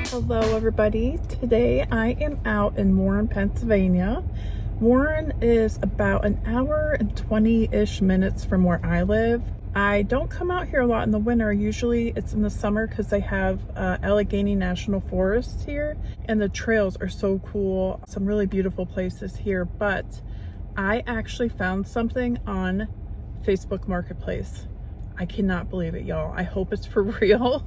Hello everybody. Today I am out in Warren, Pennsylvania. Warren is about an hour and 20-ish minutes from where I live. I don't come out here a lot in the winter. Usually it's in the summer because they have Allegheny National Forests here and the trails are so cool. Some really beautiful places here, but I actually found something on Facebook Marketplace. I cannot believe it, y'all. I hope it's for real.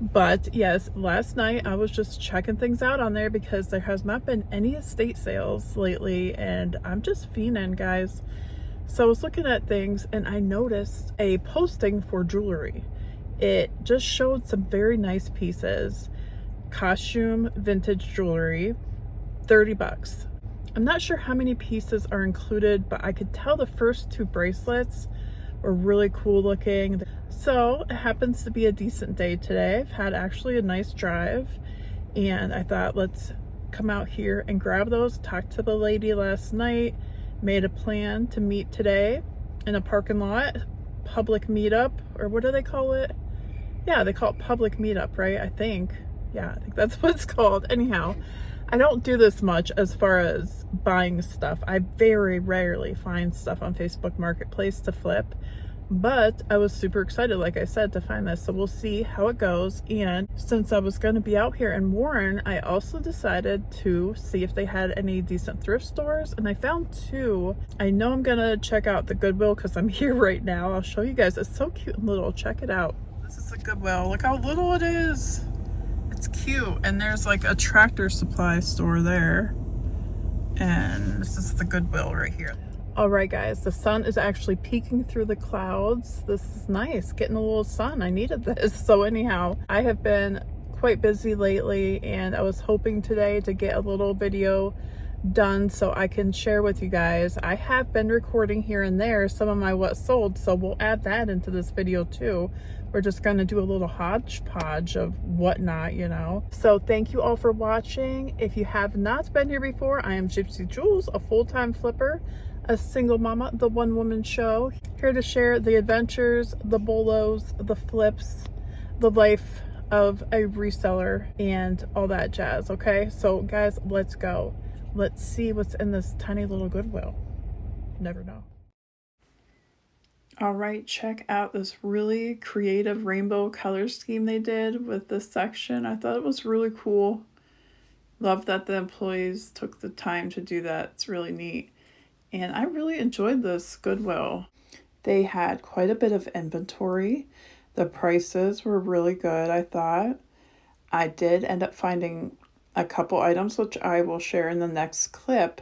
But yes, last night I was just checking things out on there because there has not been any estate sales lately and I'm just fiending, guys. So I was looking at things and I noticed a posting for jewelry. It just showed some very nice pieces. Costume vintage jewelry, 30 bucks. I'm not sure how many pieces are included, but I could tell the first two bracelets are really cool looking. So it happens to be a decent day today. I've had actually a nice drive and I thought let's come out here and grab those. Talked to the lady last night, made a plan to meet today in a parking lot, public meetup, or what do they call it? Yeah, they call it public meetup, right? I think that's what it's called. Anyhow, I don't do this much as far as buying stuff. I very rarely find stuff on Facebook Marketplace to flip, but I was super excited, like I said, to find this. So we'll see how it goes. And since I was going to be out here in Warren, I also decided to see if they had any decent thrift stores, and I found two. I know I'm going to check out the Goodwill because I'm here right now. I'll show you guys. It's so cute and little. Check it out. This is the Goodwill. Look how little it is. It's cute. And there's like a Tractor Supply store there. And this is the Goodwill right here. All right, guys, the sun is actually peeking through the clouds. This is nice, getting a little sun. I needed this. So anyhow, I have been quite busy lately and I was hoping today to get a little video done so I can share with you guys. I have been recording here and there some of my what sold, so we'll add that into this video too. We're just going to do a little hodgepodge of whatnot, you know. So thank you all for watching. If you have not been here before, I am Gypsy Jules, a full-time flipper, a single mama, the one-woman show, here to share the adventures, the bolos, the flips, the life of a reseller, and all that jazz, okay? So guys, let's go. Let's see what's in this tiny little Goodwill. Never know. All right, check out this really creative rainbow color scheme they did with this section. I thought it was really cool. Love that the employees took the time to do that. It's really neat. And I really enjoyed this Goodwill. They had quite a bit of inventory. The prices were really good, I thought. I did end up finding a couple items, which I will share in the next clip.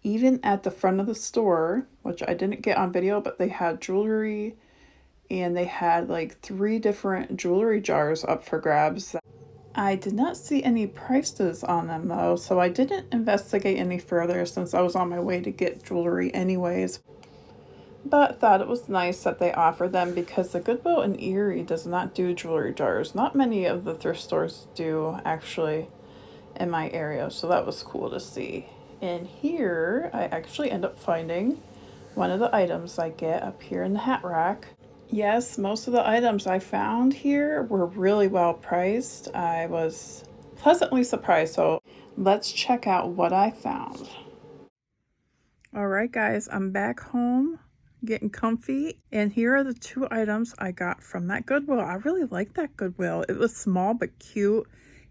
Even at the front of the store, which I didn't get on video, but they had jewelry and they had like 3 different jewelry jars up for grabs. I did not see any prices on them though, so I didn't investigate any further since I was on my way to get jewelry anyways. But thought it was nice that they offered them because the Goodwill in Erie does not do jewelry jars. Not many of the thrift stores do actually in my area, so that was cool to see. And here I actually end up finding one of the items I get up here in the hat rack. Yes, most of the items I found here were really well priced. I was pleasantly surprised, so let's check out what I found. All right, guys, I'm back home getting comfy, and here are the 2 items I got from that Goodwill. I really like that Goodwill. It was small but cute,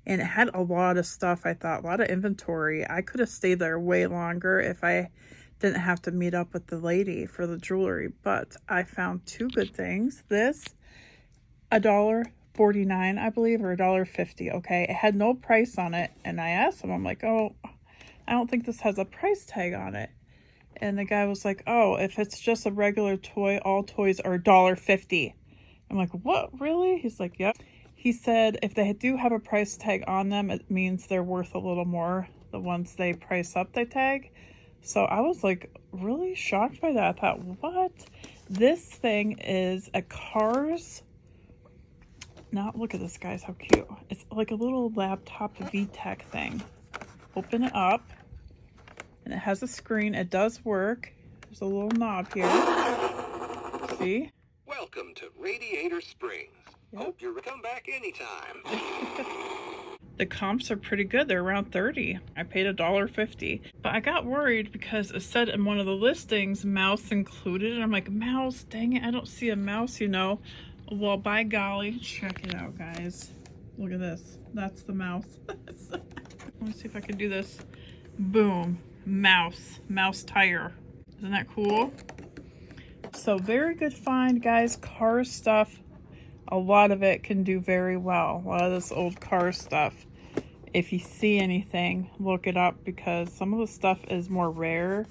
and it had a lot of stuff. I thought a lot of inventory. I could have stayed there way longer if I didn't have to meet up with the lady for the jewelry, but I found 2 good things. This, $1.49, I believe, or $1.50. Okay, it had no price on it, and I asked him, I'm like, oh, I don't think this has a price tag on it. And the guy was like, oh, if it's just a regular toy, all toys are $1.50. I'm like, what, really? He's like, yep. He said if they do have a price tag on them, it means they're worth a little more. The ones they price up, they tag. So I was like really shocked by that. I thought, what? This thing is a Cars. Now look at this, guys, how cute. It's like a little laptop VTech thing. Open it up and it has a screen. It does work. There's a little knob here. See? Welcome to Radiator Springs. Yep. Hope you come back anytime. The comps are pretty good. They're around 30. I paid $1.50. But I got worried because it said in one of the listings, mouse included. And I'm like, mouse? Dang it, I don't see a mouse, you know. Well, by golly, check it out, guys. Look at this. That's the mouse. Let me see if I can do this. Boom. Mouse. Mouse tire. Isn't that cool? So very good find, guys. Car stuff. A lot of it can do very well. A lot of this old car stuff. If you see anything, look it up, because some of the stuff is more rare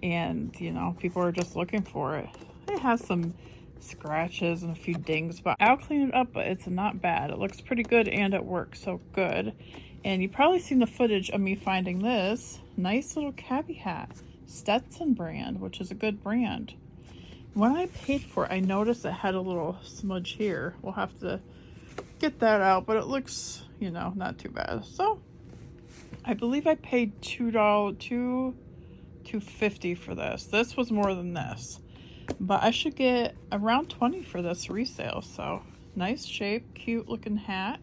and, you know, people are just looking for it. It has some scratches and a few dings, but I'll clean it up, but it's not bad. It looks pretty good and it works so good. And you've probably seen the footage of me finding this nice little cabbie hat, Stetson brand, which is a good brand. When I paid for it, I noticed it had a little smudge here. We'll have to get that out, but it looks, you know, not too bad. So I believe I paid $2.50 for this. This was more than this, but I should get around 20 for this resale. So nice shape, cute looking hat.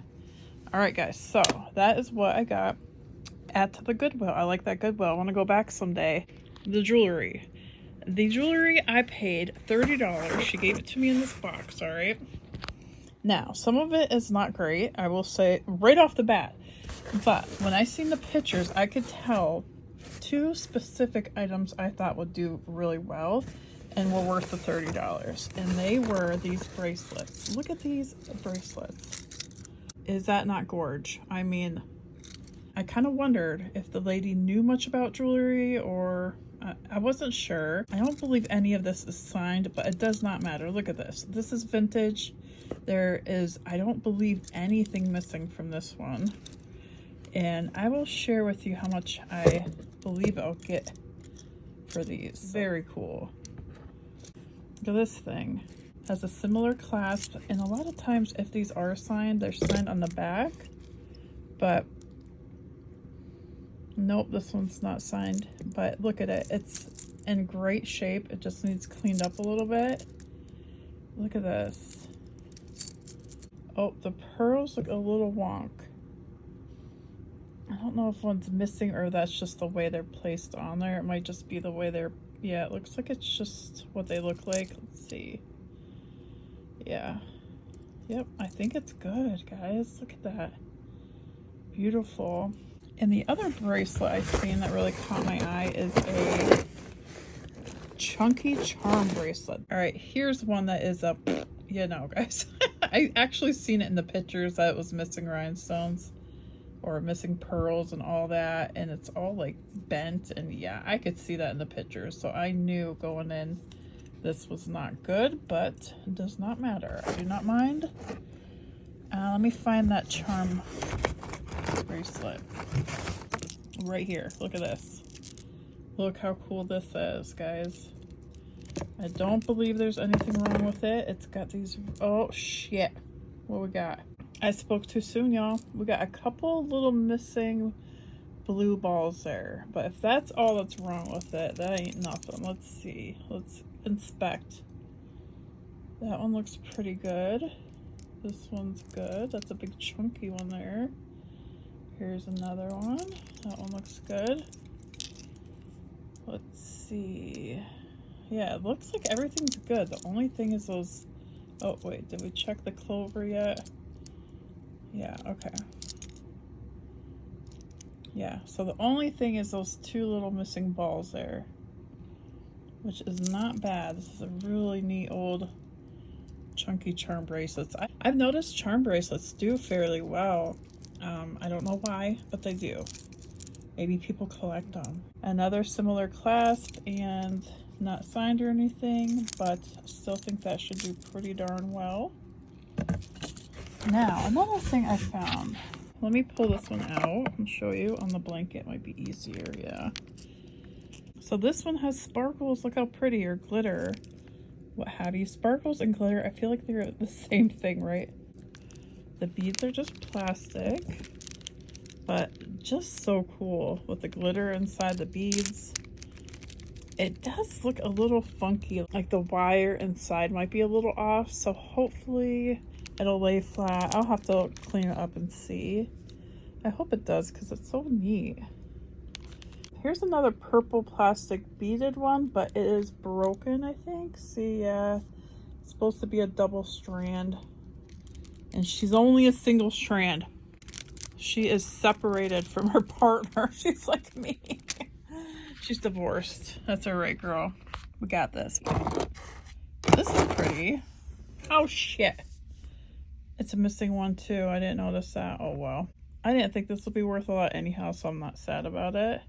All right, guys, so that is what I got at the Goodwill. I like that Goodwill. I want to go back someday. The jewelry I paid $30. She gave it to me in this box. All right, now some of it is not great, I will say right off the bat, but when I seen the pictures, I could tell two specific items I thought would do really well and were worth the $30, and they were these bracelets. Look at these bracelets. Is that not gorge? I mean, I kind of wondered if the lady knew much about jewelry, or I wasn't sure. I don't believe any of this is signed, but it does not matter. Look at this. This is vintage. There is, I don't believe, anything missing from this one. And I will share with you how much I believe I'll get for these. Very cool. Look at this thing. Has a similar clasp, and a lot of times if these are signed, they're signed on the back, but nope, this one's not signed. But look at it, it's in great shape. It just needs cleaned up a little bit. Look at this. Oh, the pearls look a little wonk. I don't know if one's missing or that's just the way they're placed on there. It might just be the way they're, yeah, it looks like it's just what they look like. Let's see. Yeah. Yep, I think it's good, guys. Look at that. Beautiful. And the other bracelet I've seen that really caught my eye is a chunky charm bracelet. All right, here's one that is a, you know, guys. I actually seen it in the pictures that it was missing rhinestones or missing pearls and all that, and it's all like bent, and yeah, I could see that in the pictures, so I knew going in this was not good, but it does not matter. I do not mind. Let me find that charm bracelet right here. Look at this. Look how cool this is, guys. I don't believe there's anything wrong with it. It's got these, oh shit, what we got? I spoke too soon, y'all. We got a couple little missing blue balls there, but if that's all that's wrong with it, that ain't nothing. Let's see, let's inspect. That one looks pretty good. This one's good. That's a big chunky one there. Here's another one. That one looks good. Let's see. Yeah, it looks like everything's good. The only thing is those, oh wait, did we check the clover yet? Yeah, okay. Yeah, so the only thing is those two little missing balls there, which is not bad. This is a really neat old chunky charm bracelets. I've noticed charm bracelets do fairly well. I don't know why, but they do. Maybe people collect them. Another similar clasp, and not signed or anything, but still think that should do pretty darn well. Now, another thing I found. Let me pull this one out and show you on the blanket. Might be easier, yeah. So this one has sparkles. Look how pretty, or glitter. What have you? Sparkles and glitter. I feel like they're the same thing, right? The beads are just plastic, but just so cool with the glitter inside the beads. It does look a little funky, like the wire inside might be a little off, so hopefully it'll lay flat. I'll have to clean it up and see. I hope it does because it's so neat. Here's another purple plastic beaded one, but it is broken, I think. See, it's supposed to be a double strand, and she's only a single strand. She is separated from her partner. She's like me. She's divorced. That's all right, girl. We got this. This is pretty. Oh, shit. It's a missing one, too. I didn't notice that. Oh, well. I didn't think this would be worth a lot anyhow, so I'm not sad about it.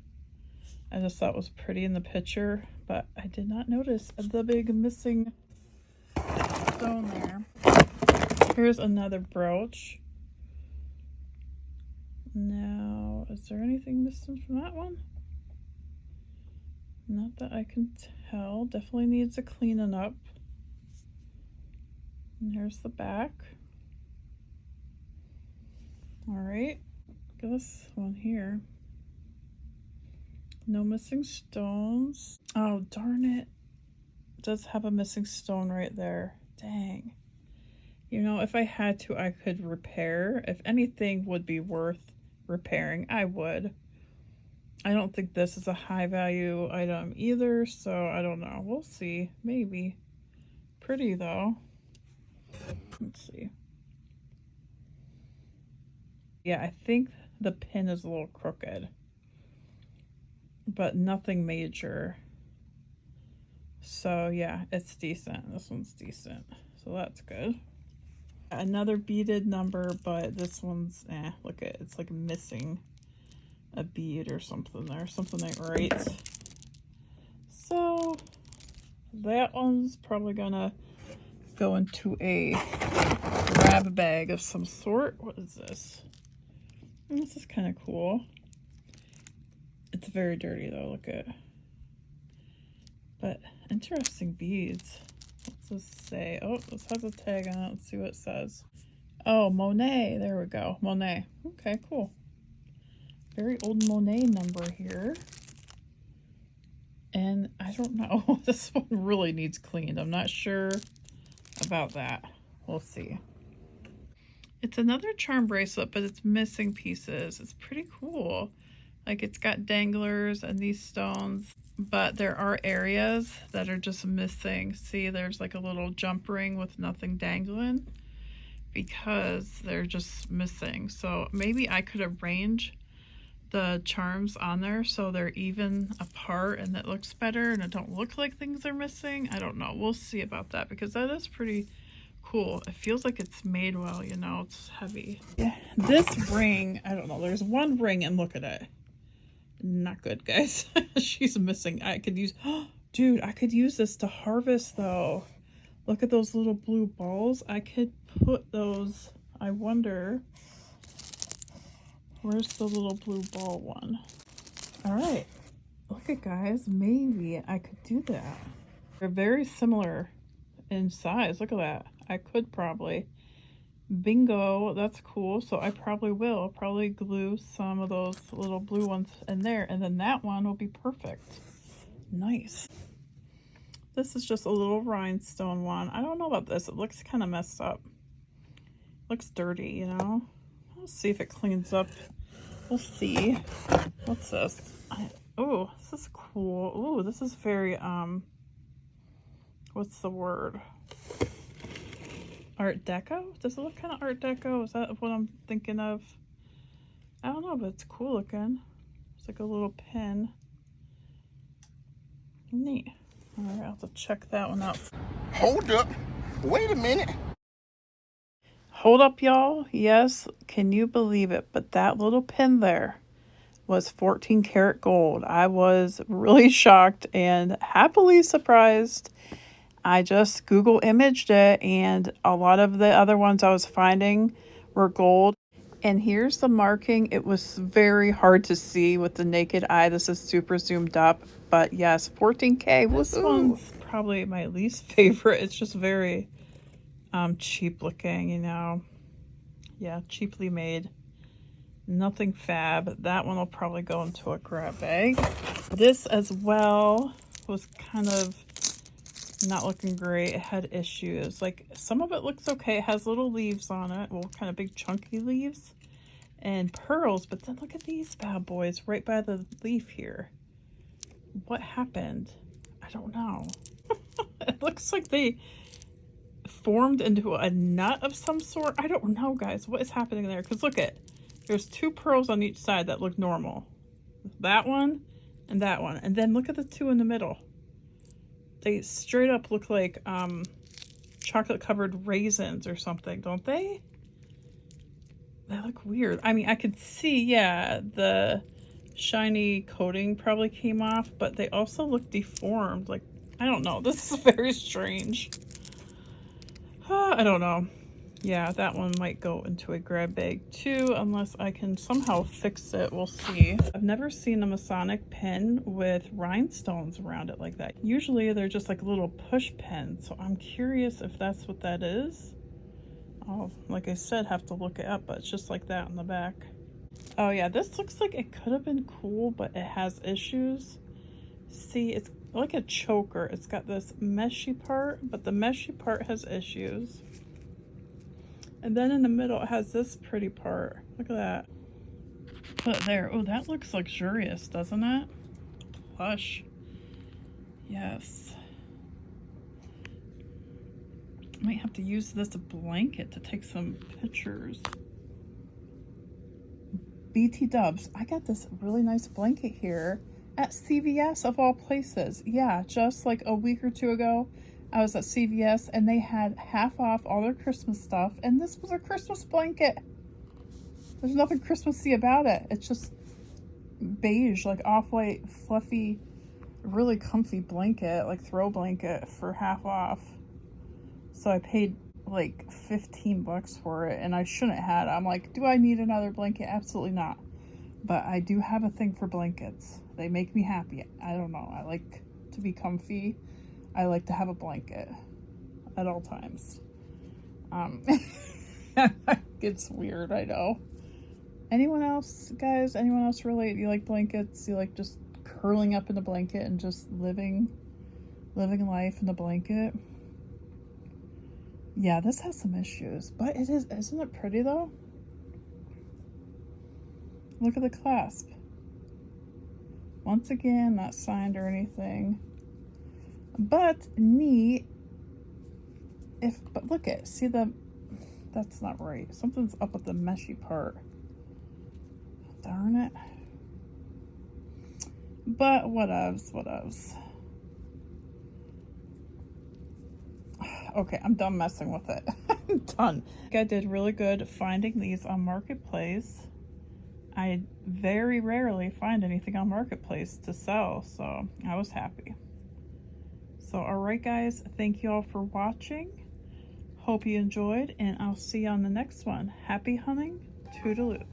I just thought it was pretty in the picture, but I did not notice the big missing stone there. Here's another brooch. Now, is there anything missing from that one? Not that I can tell. Definitely needs a cleaning up. And here's the back. All right, look at this one here. No missing stones. Oh, darn it. It does have a missing stone right there. Dang. You know, if I had to, I could repair. If anything would be worth repairing, I would. I don't think this is a high value item either, so I don't know. We'll see. Maybe. Pretty though. Let's see. Yeah, I think the pin is a little crooked, but nothing major. So yeah, it's decent. This one's decent, so that's good. Another beaded number, but this one's look at it's like missing a bead or something there, something ain't right. So that one's probably gonna go into a grab bag of some sort. What is this? This is kind of cool. It's very dirty though, look at. But interesting beads. What's this say? Oh, this has a tag on it. Let's see what it says. Oh, Monet. There we go. Monet. Okay, cool. Very old Monet number here. And I don't know. This one really needs cleaned. I'm not sure about that. We'll see. It's another charm bracelet, but it's missing pieces. It's pretty cool. Like it's got danglers and these stones, but there are areas that are just missing. See, there's like a little jump ring with nothing dangling because they're just missing. So maybe I could arrange the charms on there so they're even apart and it looks better and it don't look like things are missing. I don't know. We'll see about that because that is pretty cool. It feels like it's made well, you know, it's heavy. Yeah, this ring, I don't know. There's one ring and look at it. Not good, guys. She's missing. I could use, dude, I could use this to harvest though. Look at those little blue balls. I could put those, I wonder, where's the little blue ball one? All right, look at guys, maybe I could do that. They're very similar in size. Look at that. I could probably, bingo, that's cool. So I probably will probably glue some of those little blue ones in there, and then that one will be perfect. Nice. This is just a little rhinestone one. I don't know about this. It looks kind of messed up. Looks dirty, you know. Let's see if it cleans up. We'll see. What's this? Oh, this is cool. Oh, this is very what's the word? Art Deco? Does it look kind of Art Deco? Is that what I'm thinking of? I don't know, but it's cool looking. It's like a little pin. Neat. All right, I'll have to check that one out. Hold up. Wait a minute. Hold up, y'all. Yes, can you believe it? But that little pin there was 14 karat gold. I was really shocked and happily surprised. I just Google imaged it, and a lot of the other ones I was finding were gold. And here's the marking. It was very hard to see with the naked eye. This is super zoomed up, but yes, 14K. This one's probably my least favorite. It's just very cheap looking, you know. Yeah, cheaply made. Nothing fab. That one will probably go into a grab bag. This as well. was kind of not looking great. It had issues. Like, some of it looks okay. It has little leaves on it. Well, kind of big chunky leaves and pearls. But then look at these bad boys right by the leaf here. What happened? I don't know. It looks like they formed into a nut of some sort. I don't know, guys. What is happening there? Because look at, there's 2 pearls on each side that look normal. That one and that one. And then look at the 2 in the middle. They straight up look like chocolate covered raisins or something, don't they? They look weird. I mean, I could see, yeah, the shiny coating probably came off, but they also look deformed. Like, I don't know. This is very strange. I don't know. Yeah, that one might go into a grab bag too, unless I can somehow fix it. We'll see. I've never seen a Masonic pin with rhinestones around it like that. Usually they're just like little push pins, so I'm curious if that's what that is. I'll, like I said, have to look it up, but it's just like that on the back. Oh yeah, this looks like it could have been cool, but it has issues. See, it's like a choker. It's got this meshy part, but the meshy part has issues. And then in the middle, it has this pretty part. Look at that. Put it there. Oh, that looks luxurious, doesn't it? Plush. Yes. Might have to use this blanket to take some pictures. BT Dubs. I got this really nice blanket here at CVS of all places. Yeah, just like a week or 2 ago, I was at CVS and they had half off all their Christmas stuff, and this was a Christmas blanket. There's nothing Christmassy about it. It's just beige, like off-white, fluffy, really comfy blanket, like throw blanket for half off. So I paid like 15 bucks for it, and I shouldn't have. I'm like, do I need another blanket? Absolutely not. But I do have a thing for blankets. They make me happy. I don't know. I like to be comfy. I like to have a blanket at all times. It's weird, I know. Anyone else, guys? Anyone else relate? You like blankets? You like just curling up in the blanket and just living life in the blanket? Yeah, this has some issues, but it is, isn't it pretty though? Look at the clasp. Once again, not signed or anything, but neat. But look at, see that's not right. Something's up with the meshy part. Darn it. But whatevs. Okay, I'm done messing with it. I'm done. I did really good finding these on Marketplace. I very rarely find anything on Marketplace to sell, so I was happy. So, alright guys, thank you all for watching. Hope you enjoyed, and I'll see you on the next one. Happy hunting. Toodaloos.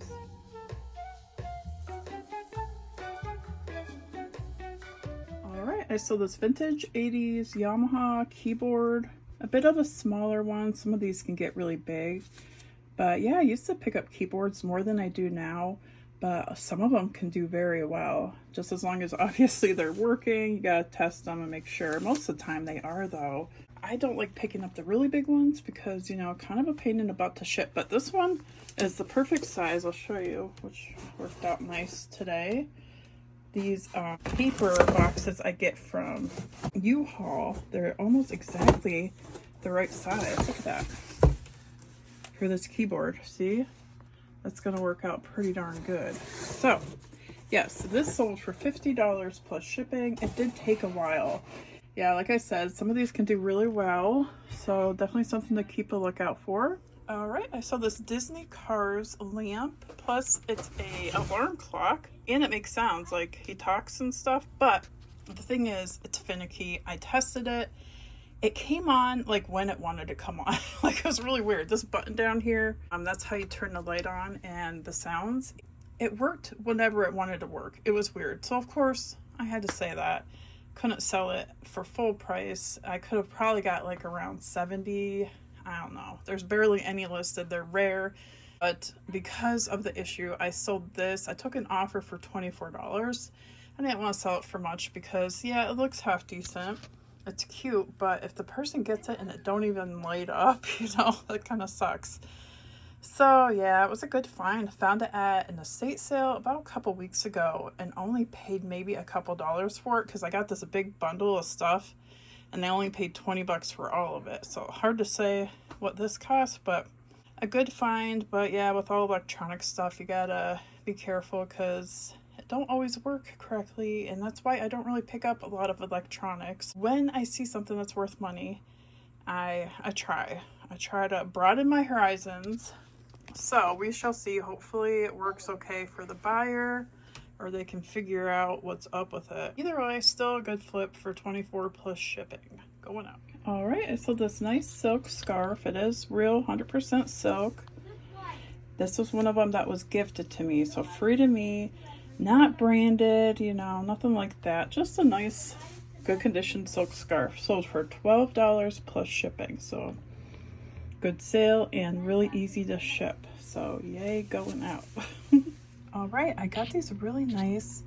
Alright, I saw this vintage 80s Yamaha keyboard. A bit of a smaller one. Some of these can get really big. But yeah, I used to pick up keyboards more than I do now. But some of them can do very well. Just as long as obviously they're working. You gotta test them and make sure. Most of the time they are though. I don't like picking up the really big ones because, you know, kind of a pain in the butt to ship. But this one is the perfect size. I'll show you, which worked out nice today. These paper boxes I get from U-Haul, they're almost exactly the right size. Look at that. For this keyboard, see? That's gonna work out pretty darn good. So, yes, this sold for $50 plus shipping. It did take a while. Yeah, like I said, some of these can do really well, so definitely something to keep a lookout for. All right, I saw this Disney Cars lamp, plus it's a alarm clock, and it makes sounds like he talks and stuff, but the thing is, it's finicky. I tested it. It came on like when it wanted to come on. Like, it was really weird. This button down here, that's how you turn the light on, and the sounds, it worked whenever it wanted to work. It was weird. So of course I had to say that. Couldn't sell it for full price. I could have probably got like around 70. I don't know. There's barely any listed. They're rare. But because of the issue, I sold this. I took an offer for $24. I didn't want to sell it for much because, yeah, it looks half decent. It's cute, but if the person gets it and it don't even light up, you know, that kind of sucks. So yeah, it was a good find. Found it at an estate sale about a couple weeks ago and only paid maybe a couple dollars for it because I got this big bundle of stuff and they only paid 20 bucks for all of it. So hard to say what this cost, but a good find. But yeah, with all electronic stuff, you gotta be careful because it don't always work correctly, and that's why I don't really pick up a lot of electronics. When I see something that's worth money, I try to broaden my horizons. So we shall see. Hopefully it works okay for the buyer, or they can figure out what's up with it. Either way, still a good flip for 24 plus shipping. Going out. All right, I sold this nice silk scarf. It is real 100% silk. This was one of them that was gifted to me, so free to me, not branded, you know, nothing like that. Just a nice, good condition silk scarf. Sold for $12 plus shipping, so good sale and really easy to ship. So yay, going out. All right, I got these really nice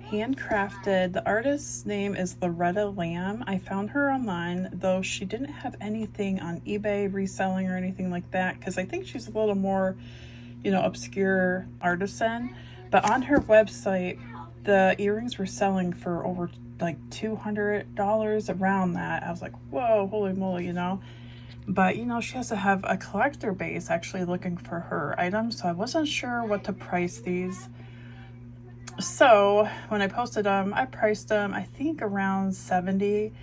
handcrafted. The artist's name is Loretta Lamb. I found her online, though she didn't have anything on eBay reselling or anything like that, because I think she's a little more, you know, obscure artisan. But on her website, the earrings were selling for over like $200, around that. I was like, whoa, holy moly, you know. But, you know, she has to have a collector base actually looking for her items, so I wasn't sure what to price these. So when I posted them, I priced them, I think around $70,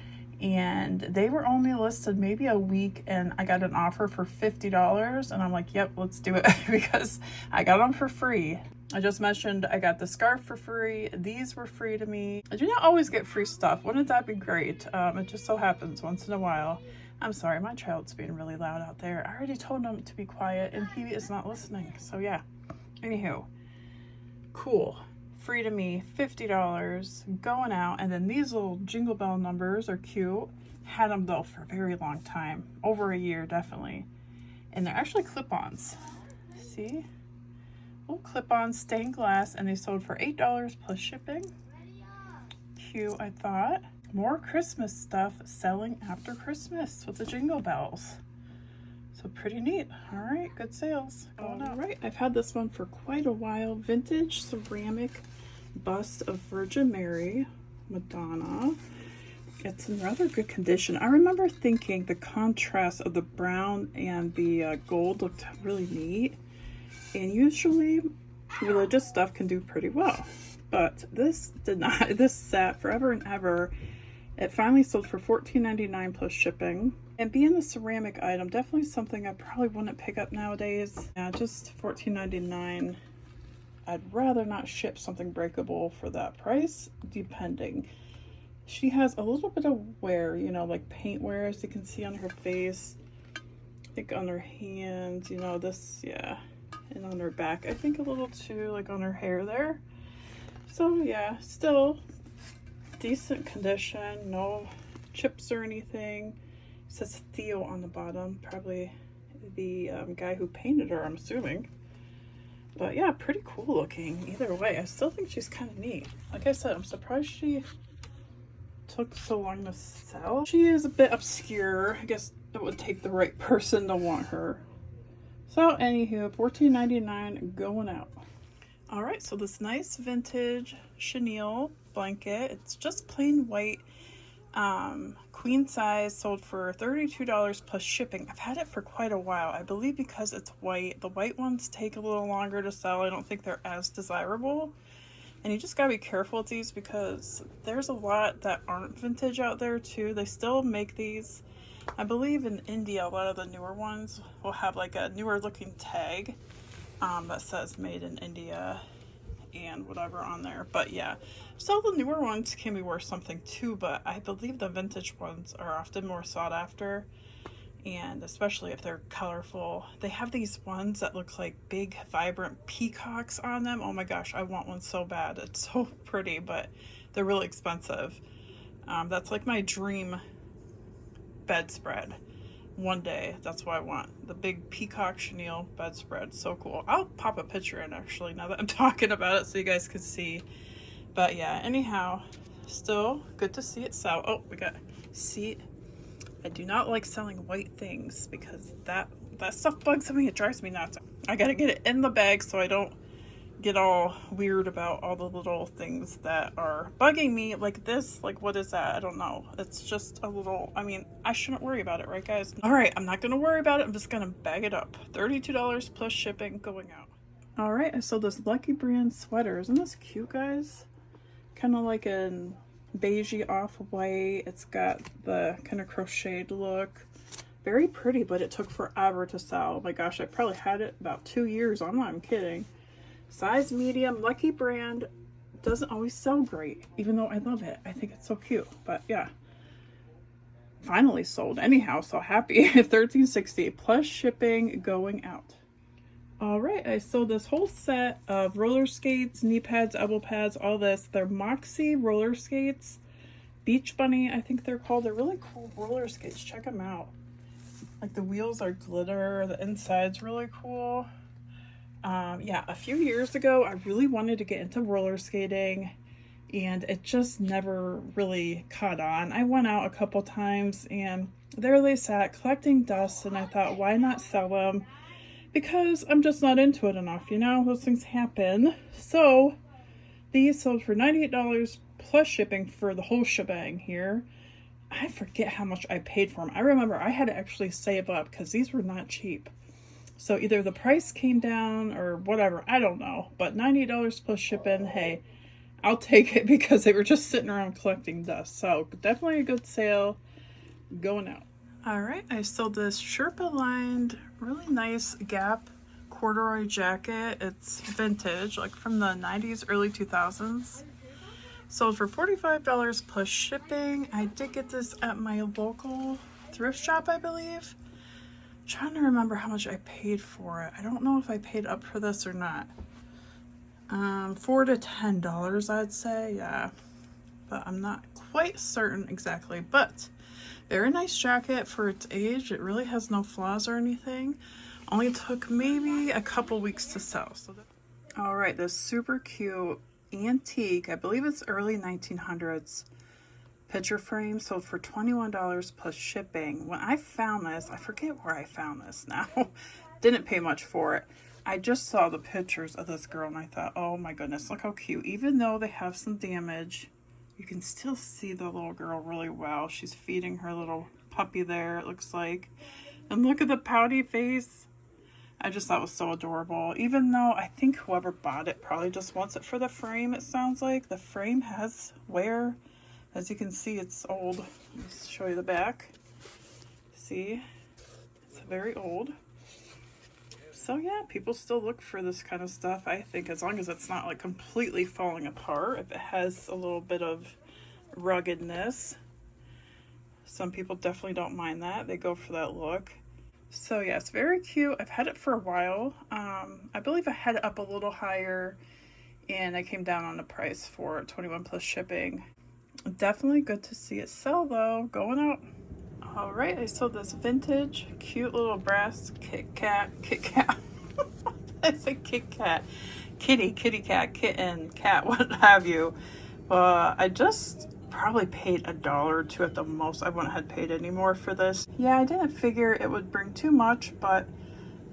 and they were only listed maybe a week, and I got an offer for $50, and I'm like, yep, let's do it, because I got them for free. I just mentioned I got the scarf for free. These were free to me. I do not always get free stuff. Wouldn't that be great? It just so happens once in a while. I'm sorry, my child's being really loud out there. I already told him to be quiet and he is not listening. So yeah, anywho, cool. Free to me, $50, going out. And then these little jingle bell numbers are cute. Had them though for a very long time, over a year definitely. And they're actually clip-ons. See? Little clip-on stained glass, and they sold for $8 plus shipping. Cute, I thought. More Christmas stuff selling after Christmas with the jingle bells. So pretty neat. All right, good sales. All right, I've had this one for quite a while. Vintage ceramic bust of Virgin Mary, Madonna. It's in rather good condition. I remember thinking the contrast of the brown and the gold looked really neat. And usually religious stuff can do pretty well, but this did not. This sat forever and ever. It finally sold for $14.99 plus shipping. And being a ceramic item, definitely something I probably wouldn't pick up nowadays. Yeah, just $14.99. I'd rather not ship something breakable for that price, depending. She has a little bit of wear, you know, like paint wear, as you can see on her face. I think on her hands, you know, this, yeah. And on her back, I think a little too, like on her hair there. So yeah, still decent condition, no chips or anything. It says Theo on the bottom, probably the guy who painted her, I'm assuming. But yeah, pretty cool looking either way. I still think she's kind of neat. Like I said, I'm surprised she took so long to sell. She is a bit obscure. I guess it would take the right person to want her. So anywho, $14.99 going out. All right, so this nice vintage chenille blanket. It's just plain white, queen size, sold for $32 plus shipping. I've had it for quite a while. I believe because it's white. The white ones take a little longer to sell. I don't think they're as desirable. And you just gotta be careful with these because there's a lot that aren't vintage out there too. They still make these. I believe in India, a lot of the newer ones will have like a newer looking tag that says made in India and whatever on there. But yeah, so the newer ones can be worth something too, but I believe the vintage ones are often more sought after, and especially if they're colorful. They have these ones that look like big vibrant peacocks on them. Oh my gosh, I want one so bad. It's so pretty, but they're really expensive. That's like my dream bedspread one day. That's what I want, the big peacock chenille bedspread. So cool. I'll pop a picture in actually now that I'm talking about it so you guys can see. But yeah, anyhow, still good to see it sell. Oh, we got seat. I do not like selling white things because that stuff bugs me. It drives me nuts. I gotta get it in the bag so I don't get all weird about all the little things that are bugging me, like this. Like, what is that? I don't know. It's just a little, I mean, I shouldn't worry about it, right guys? All right, I'm not gonna worry about it. I'm just gonna bag it up. $32 plus shipping going out. All right, I saw this Lucky Brand sweater. Isn't this cute, guys? Kind of like an beigey off-white. It's got the kind of crocheted look. Very pretty, but it took forever to sell. Oh my gosh, I probably had it about 2 years. I'm not kidding. Size medium, Lucky Brand. Doesn't always sell great, even though I love it. I think it's so cute. But yeah, finally sold anyhow, so happy. $13.60 plus shipping going out. All right, I sold this whole set of roller skates, knee pads, elbow pads, all this. They're Moxie roller skates. Beach Bunny, I think they're called. They're really cool roller skates. Check them out. Like, the wheels are glitter. The inside's really cool. Yeah, a few years ago, I really wanted to get into roller skating, and it just never really caught on. I went out a couple times, and there they sat collecting dust, and I thought, why not sell them? Because I'm just not into it enough, you know? Those things happen. So these sold for $98 plus shipping for the whole shebang here. I forget how much I paid for them. I remember I had to actually save up because these were not cheap. So either the price came down or whatever, I don't know. But $98 plus shipping, hey, I'll take it because they were just sitting around collecting dust. So definitely a good sale going out. All right, I sold this Sherpa lined, really nice Gap corduroy jacket. It's vintage, like from the 90s, early 2000s. Sold for $45 plus shipping. I did get this at my local thrift shop, I believe. I'm trying to remember how much I paid for it. I don't know if I paid up for this or not. $4 to $10, I'd say, yeah. But I'm not quite certain exactly. But very nice jacket for its age. It really has no flaws or anything. Only took maybe a couple weeks to sell. So all right, this super cute antique, I believe it's early 1900s picture frame, sold for $21 plus shipping. When I found this, I forget where I found this now. Didn't pay much for it. I just saw the pictures of this girl and I thought, oh my goodness, look how cute. Even though they have some damage, you can still see the little girl really well. She's feeding her little puppy there, it looks like. And look at the pouty face. I just thought it was so adorable. Even though I think whoever bought it probably just wants it for the frame, it sounds like. The frame has wear. As you can see, it's old. Let's show you the back. See? It's very old. So yeah, people still look for this kind of stuff, I think, as long as it's not like completely falling apart. If it has a little bit of ruggedness. Some people definitely don't mind that. They go for that look. So yeah, it's very cute. I've had it for a while. I believe I had it up a little higher and I came down on the price for it, 21 plus shipping. Definitely good to see it sell though, going out. All right, I sold this vintage, cute little brass Kit Kat. I said Kit Kat. Kitty cat, kitten, cat, what have you. I just probably paid $1 or $2 at the most. I wouldn't have paid any more for this. Yeah, I didn't figure it would bring too much, but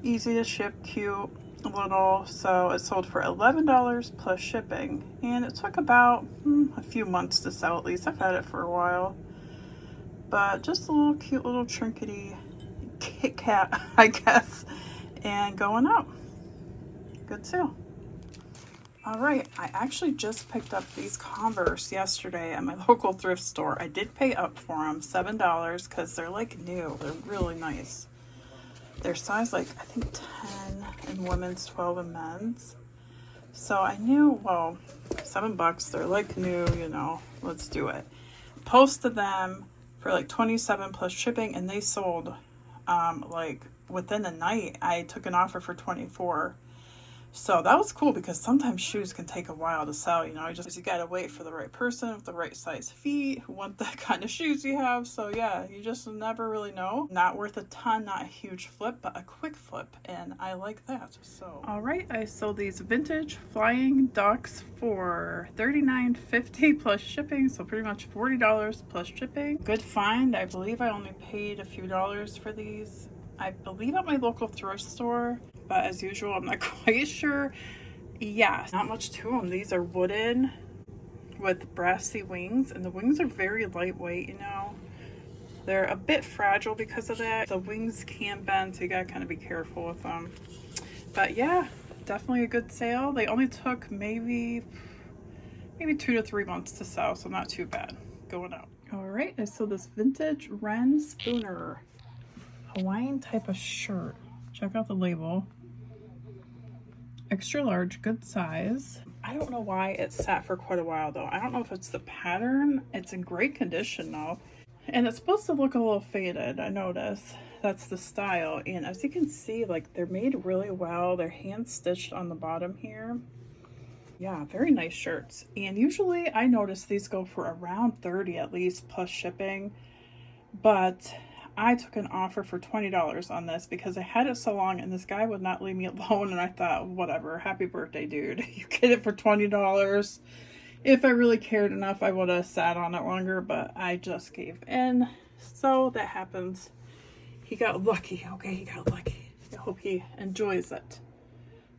easy to ship, cute, little. So it sold for $11 plus shipping, and it took about a few months to sell. At least I've had it for a while. But just a little cute little trinkety Kit Kat, I guess, and going out. Good sale. All right, I actually just picked up these Converse yesterday at my local thrift store. I did pay up for them, $7, because they're like new. They're really nice. They're size like, I think 10 in women's, 12 in men's. So I knew, well, $7, they're like new, you know, let's do it. Posted them for like 27 plus shipping, and they sold like within the night. I took an offer for 24. So that was cool because sometimes shoes can take a while to sell, you know, you gotta wait for the right person with the right size feet who want that kind of shoes you have. So yeah, you just never really know. Not worth a ton, not a huge flip, but a quick flip, and I like that. So all right, I sold these vintage flying ducks for $39.50 plus shipping, so pretty much $40 plus shipping. Good find. I believe I only paid a few dollars for these. I believe at my local thrift store, but as usual, I'm not quite sure. Yeah, not much to them. These are wooden with brassy wings, and the wings are very lightweight, you know. They're a bit fragile because of that. The wings can bend, so you gotta kind of be careful with them. But yeah, definitely a good sale. They only took maybe 2 to 3 months to sell, so not too bad going out. All right, I sold this vintage Wren Spooner Hawaiian type of shirt. Check out the label. Extra large, good size. I don't know why it sat for quite a while though. I don't know if it's the pattern. It's in great condition though. And it's supposed to look a little faded, I notice. That's the style. And as you can see, like they're made really well. They're hand stitched on the bottom here. Yeah, very nice shirts. And usually I notice these go for around $30 at least plus shipping. But I took an offer for $20 on this because I had it so long and this guy would not leave me alone, and I thought, whatever, happy birthday, dude. You get it for $20. If I really cared enough, I would have sat on it longer, but I just gave in. So that happens. He got lucky, okay? He got lucky. I hope he enjoys it.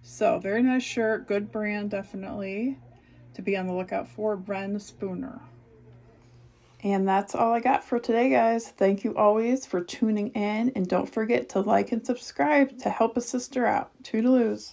So very nice shirt, good brand, definitely to be on the lookout for. Wren Spooner. And that's all I got for today, guys. Thank you always for tuning in. And don't forget to like and subscribe to help a sister out. Toodaloos.